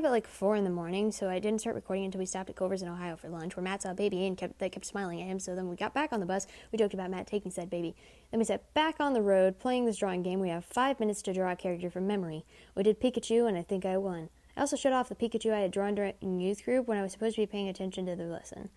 at like 4 in the morning, so I didn't start recording until we stopped at Culver's in Ohio for lunch, where Matt saw a baby and kept smiling at him. So then we got back on the bus. We joked about Matt taking said baby. Then we sat back on the road playing this drawing game. We have 5 minutes to draw a character from memory. We did Pikachu, and I think I won. I also showed off the Pikachu I had drawn during youth group when I was supposed to be paying attention to the lesson.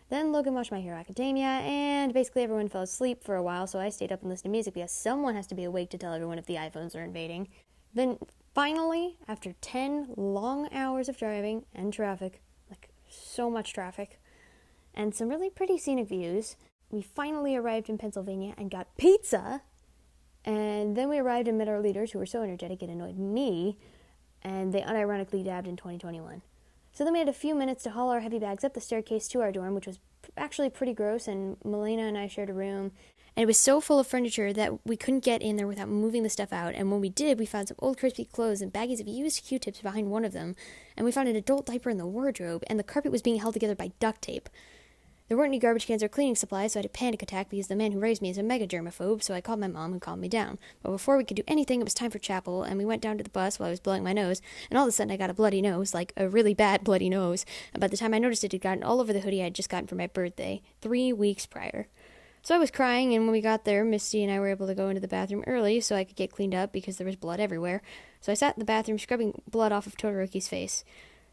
Then Logan watched My Hero Academia, and basically everyone fell asleep for a while, so I stayed up and listened to music because someone has to be awake to tell everyone if the iPhones are invading. Then, finally, after 10 long hours of driving and traffic, like so much traffic, and some really pretty scenic views, we finally arrived in Pennsylvania and got pizza, and then we arrived and met our leaders who were so energetic it annoyed me, and they unironically dabbed in 2021. So then we had a few minutes to haul our heavy bags up the staircase to our dorm, which was actually pretty gross, and Melina and I shared a room. And it was so full of furniture that we couldn't get in there without moving the stuff out. And when we did, we found some old crispy clothes and baggies of used Q-tips behind one of them. And we found an adult diaper in the wardrobe, and the carpet was being held together by duct tape. There weren't any garbage cans or cleaning supplies, so I had a panic attack because the man who raised me is a mega germaphobe, so I called my mom, who calmed me down. But before we could do anything, it was time for chapel, and we went down to the bus while I was blowing my nose, and all of a sudden I got a bloody nose, like a really bad bloody nose. And by the time I noticed it had gotten all over the hoodie I had just gotten for my birthday, 3 weeks prior. So I was crying, and when we got there, Misty and I were able to go into the bathroom early so I could get cleaned up because there was blood everywhere. So I sat in the bathroom scrubbing blood off of Todoroki's face.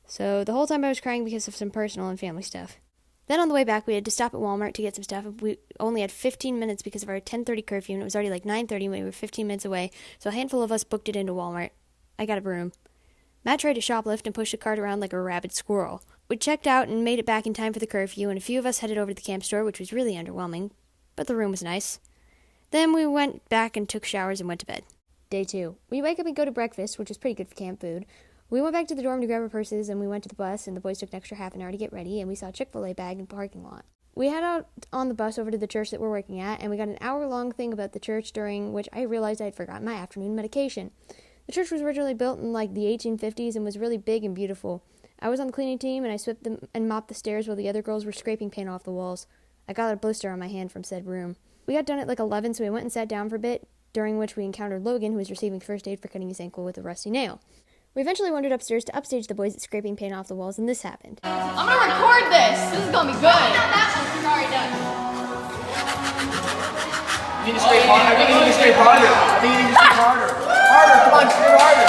So the whole time I was crying because of some personal and family stuff. Then on the way back, we had to stop at Walmart to get some stuff. We only had 15 minutes because of our 10:30 curfew, and it was already like 9:30 when we were 15 minutes away, so a handful of us booked it into Walmart. I got a broom. Matt tried to shoplift and pushed a cart around like a rabid squirrel. We checked out and made it back in time for the curfew, and a few of us headed over to the camp store, which was really underwhelming, but the room was nice. Then we went back and took showers and went to bed. Day 2. We wake up and go to breakfast, which was pretty good for camp food. We went back to the dorm to grab our purses, and we went to the bus, and the boys took an extra half an hour to get ready, and we saw a Chick-fil-A bag in the parking lot. We head out on the bus over to the church that we're working at, and we got an hour-long thing about the church, during which I realized I had forgotten my afternoon medication. The church was originally built in like the 1850s and was really big and beautiful. I was on the cleaning team, and I swept them and mopped the stairs while the other girls were scraping paint off the walls. I got a blister on my hand from said room. We got done at like 11, so we went and sat down for a bit, during which we encountered Logan, who was receiving first aid for cutting his ankle with a rusty nail. We eventually wandered upstairs to upstage the boys at scraping paint off the walls, and this happened. I'm gonna record this! This is gonna be good! That one's already done. You need to scrape harder. I think you need to scrape harder. I think you need to scrape harder. Harder, come on, scrape harder.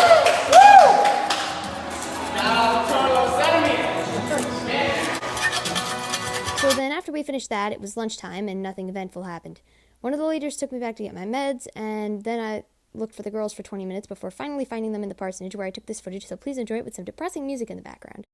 So then after we finished that, it was lunchtime, and nothing eventful happened. One of the leaders took me back to get my meds, and then I looked for the girls for 20 minutes before finally finding them in the parsonage where I took this footage, so please enjoy it with some depressing music in the background.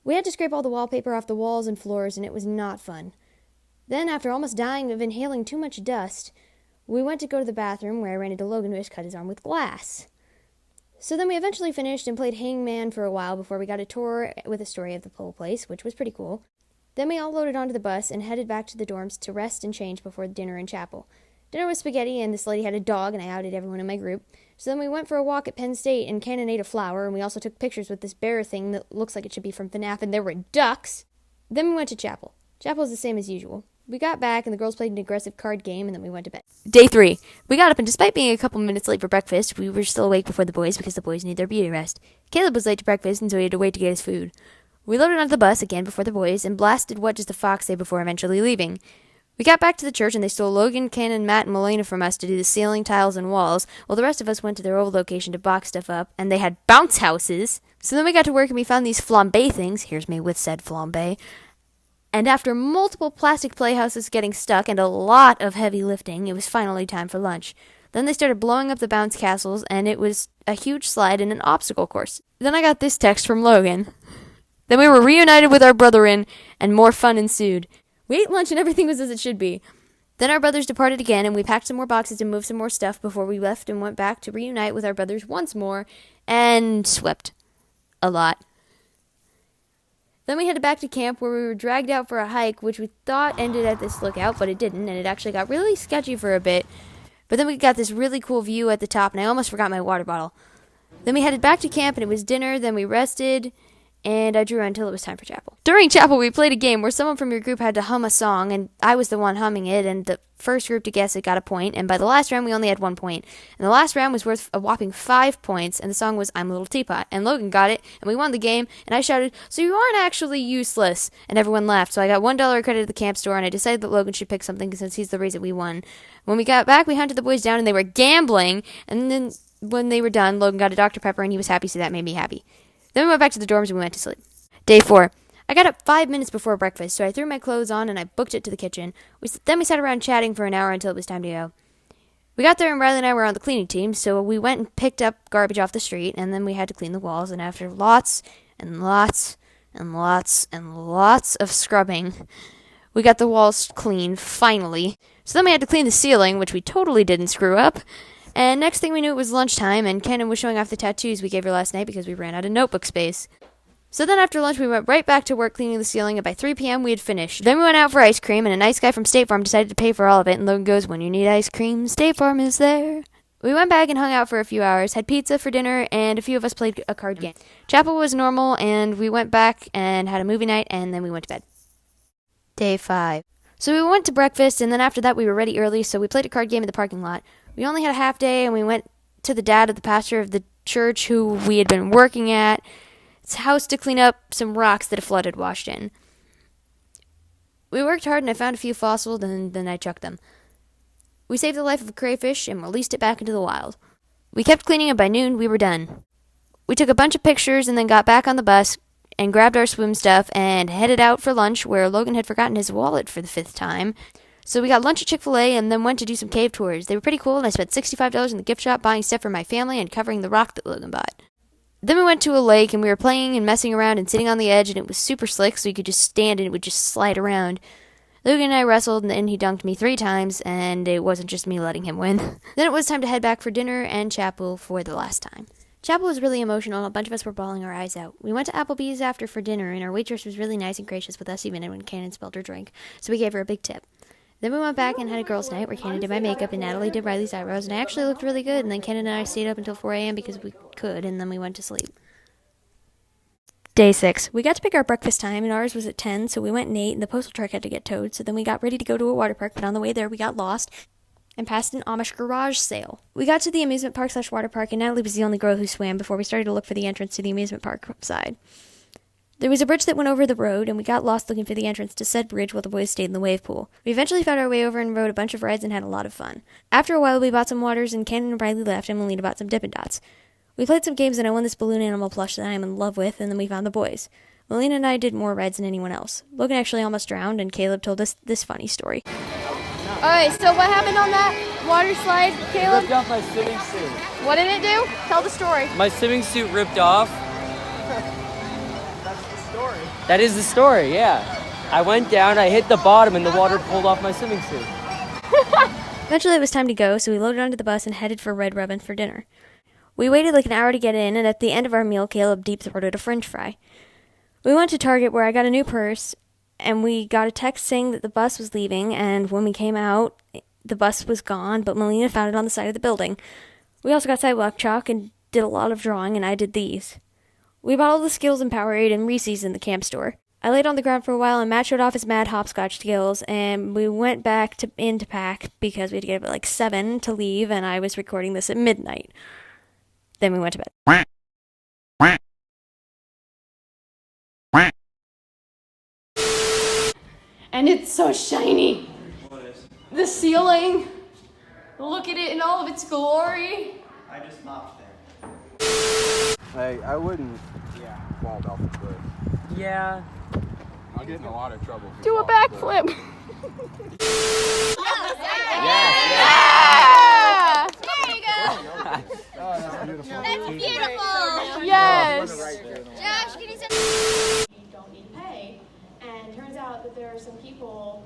We had to scrape all the wallpaper off the walls and floors, and it was not fun. Then, after almost dying of inhaling too much dust, we went to go to the bathroom where I ran into Logan, who had cut his arm with glass. So then we eventually finished and played Hangman for a while before we got a tour with a story of the whole place, which was pretty cool. Then we all loaded onto the bus and headed back to the dorms to rest and change before dinner in chapel. Dinner was spaghetti, and this lady had a dog, and I outed everyone in my group. So then we went for a walk at Penn State, and Cannon ate a flower, and we also took pictures with this bear thing that looks like it should be from FNAF, and there were ducks. Then we went to chapel. Chapel was the same as usual. We got back, and the girls played an aggressive card game, and then we went to bed. Day 3. We got up, and despite being a couple minutes late for breakfast, we were still awake before the boys because the boys need their beauty rest. Caleb was late to breakfast, and so he had to wait to get his food. We loaded onto the bus again before the boys, and blasted What Does the Fox Say before eventually leaving. We got back to the church, and they stole Logan, Cannon, Matt, and Melina from us to do the ceiling, tiles, and walls, while the rest of us went to their old location to box stuff up, and they had bounce houses. So then we got to work, and we found these flambe things. Here's me with said flambe. And after multiple plastic playhouses getting stuck and a lot of heavy lifting, it was finally time for lunch. Then they started blowing up the bounce castles, and it was a huge slide and an obstacle course. Then I got this text from Logan. Then we were reunited with our brethren, and more fun ensued. We ate lunch and everything was as it should be. Then our brothers departed again, and we packed some more boxes and moved some more stuff before we left and went back to reunite with our brothers once more, and swept. A lot. Then we headed back to camp where we were dragged out for a hike, which we thought ended at this lookout, but it didn't, and it actually got really sketchy for a bit. But then we got this really cool view at the top, and I almost forgot my water bottle. Then we headed back to camp, and it was dinner, then we rested, and I drew until it was time for chapel. During chapel, we played a game where someone from your group had to hum a song, and I was the one humming it, and the first group to guess it got a point, and by the last round, we only had 1 point. And the last round was worth a whopping 5 points, and the song was I'm a Little Teapot, and Logan got it, and we won the game, and I shouted, so you aren't actually useless, and everyone laughed, so I got $1 credit at the camp store, and I decided that Logan should pick something since he's the reason we won. When we got back, we hunted the boys down, and they were gambling, and then when they were done, Logan got a Dr. Pepper, and he was happy, so that made me happy. Then we went back to the dorms, and we went to sleep. Day 4. I got up 5 minutes before breakfast, so I threw my clothes on and I booked it to the kitchen. Then we sat around chatting for an hour until it was time to go. We got there and Riley and I were on the cleaning team, so we went and picked up garbage off the street, and then we had to clean the walls, and after lots and lots and lots and lots of scrubbing, we got the walls clean, finally. So then we had to clean the ceiling, which we totally didn't screw up. And next thing we knew, it was lunchtime, and Cannon was showing off the tattoos we gave her last night because we ran out of notebook space. So then after lunch, we went right back to work cleaning the ceiling, and by 3 p.m. we had finished. Then we went out for ice cream, and a nice guy from State Farm decided to pay for all of it, and Logan goes, when you need ice cream, State Farm is there. We went back and hung out for a few hours, had pizza for dinner, and a few of us played a card game. Chapel was normal, and we went back and had a movie night, and then we went to bed. Day 5. So we went to breakfast, and then after that we were ready early, so we played a card game in the parking lot. We only had a half day, and we went to the dad of the pastor of the church who we had been working at his house to clean up some rocks that a flood had washed in. We worked hard, and I found a few fossils, and then I chucked them. We saved the life of a crayfish and released it back into the wild. We kept cleaning, and by noon we were done. We took a bunch of pictures and then got back on the bus and grabbed our swim stuff and headed out for lunch where Logan had forgotten his wallet for the 5th time. So we got lunch at Chick-fil-A and then went to do some cave tours. They were pretty cool, and I spent $65 in the gift shop buying stuff for my family and covering the rock that Logan bought. Then we went to a lake, and we were playing and messing around and sitting on the edge, and it was super slick, so you could just stand and it would just slide around. Logan and I wrestled, and then he dunked me 3 times, and it wasn't just me letting him win. Then it was time to head back for dinner and chapel for the last time. Chapel was really emotional, and a bunch of us were bawling our eyes out. We went to Applebee's after for dinner, and our waitress was really nice and gracious with us, even when Cannon spilled her drink, so we gave her a big tip. Then we went back and had a girls' night where Cannon did my makeup and Natalie did Riley's eyebrows, and I actually looked really good, and then Cannon and I stayed up until 4 a.m. because we could, and then we went to sleep. Day 6. We got to pick our breakfast time, and ours was at 10, so we went and ate, and the postal truck had to get towed, so then we got ready to go to a water park, but on the way there we got lost and passed an Amish garage sale. We got to the amusement park/water park, and Natalie was the only girl who swam before we started to look for the entrance to the amusement park side. There was a bridge that went over the road, and we got lost looking for the entrance to said bridge while the boys stayed in the wave pool. We eventually found our way over and rode a bunch of rides and had a lot of fun. After a while, we bought some waters, and Cannon and Riley left, and Melina bought some Dippin' Dots. We played some games, and I won this balloon animal plush that I am in love with, and then we found the boys. Melina and I did more rides than anyone else. Logan actually almost drowned, and Caleb told us this funny story. Alright, so what happened on that water slide, Caleb? Ripped off my swimming suit. What did it do? Tell the story. My swimming suit ripped off. That's the story. That is the story, yeah. I went down, I hit the bottom, and the water pulled off my swimming suit. Eventually it was time to go, so we loaded onto the bus and headed for Red Robin for dinner. We waited like an hour to get in, and at the end of our meal, Caleb deep-throated a french fry. We went to Target where I got a new purse, and we got a text saying that the bus was leaving, and when we came out, the bus was gone, but Melina found it on the side of the building. We also got sidewalk chalk and did a lot of drawing, and I did these. We bought all the skills in Powerade and Reese's in the camp store. I laid on the ground for a while, and Matt showed off his mad hopscotch skills, and we went back in to pack because we had to get up at like 7 to leave, and I was recording this at midnight. Then we went to bed. And it's so shiny. The ceiling. Look at it in all of its glory. I just mopped there. Hey, I wouldn't fall off the cliff. Yeah. I'll get in a lot of trouble. if you Do a fall off the cliff. backflip. Yeah. There you go. Oh, that's beautiful. That's beautiful. Yes. Josh, can you send don't need to pay. And it turns out that there are some people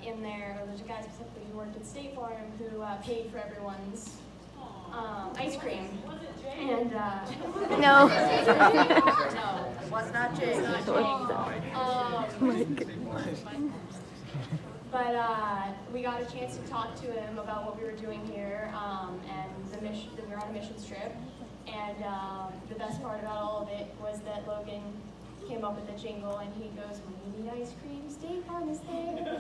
in there, or there's a guy specifically who worked at State Farm who paid for everyone's ice cream. And No. no, it was not Jake. But we got a chance to talk to him about what we were doing here, and the mission, that we were on a mission trip. And the best part about all of it was that Logan came up with the jingle, and he goes, "When you need ice cream, State Farm is there."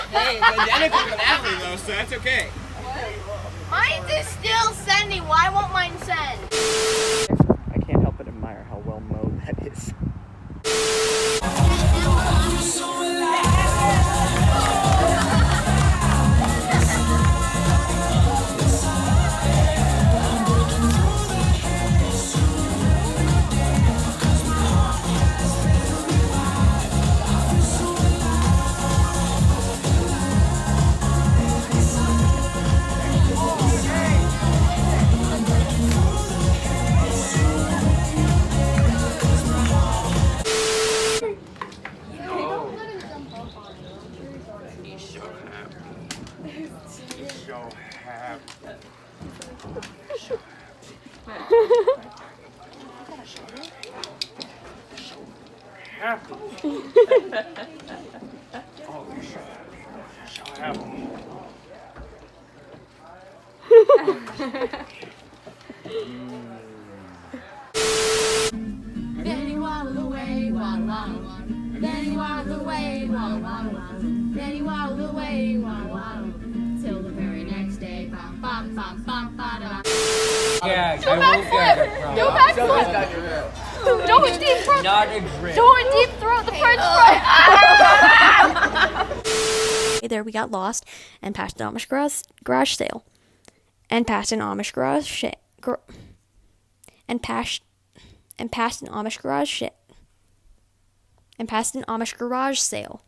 Hey, but Jennifer's an athlete though, so that's okay. Mine is still sending. Why won't mine send? I can't help but admire how well mowed that is. Then he waddled away, waddle, waddle, waddle. Then he waddled away, waddle, waddle, waddle. Then he waddled away, waddle, waddle. Till the very next day, bum, bum, bum, bum, ba, da. Yeah, I won't get it. Do a backflip. Don't deep throat. Not a grip. Don't deep throat the French fry. There we got lost and passed an Amish garage sale. And passed an Amish garage and passed an Amish garage sale.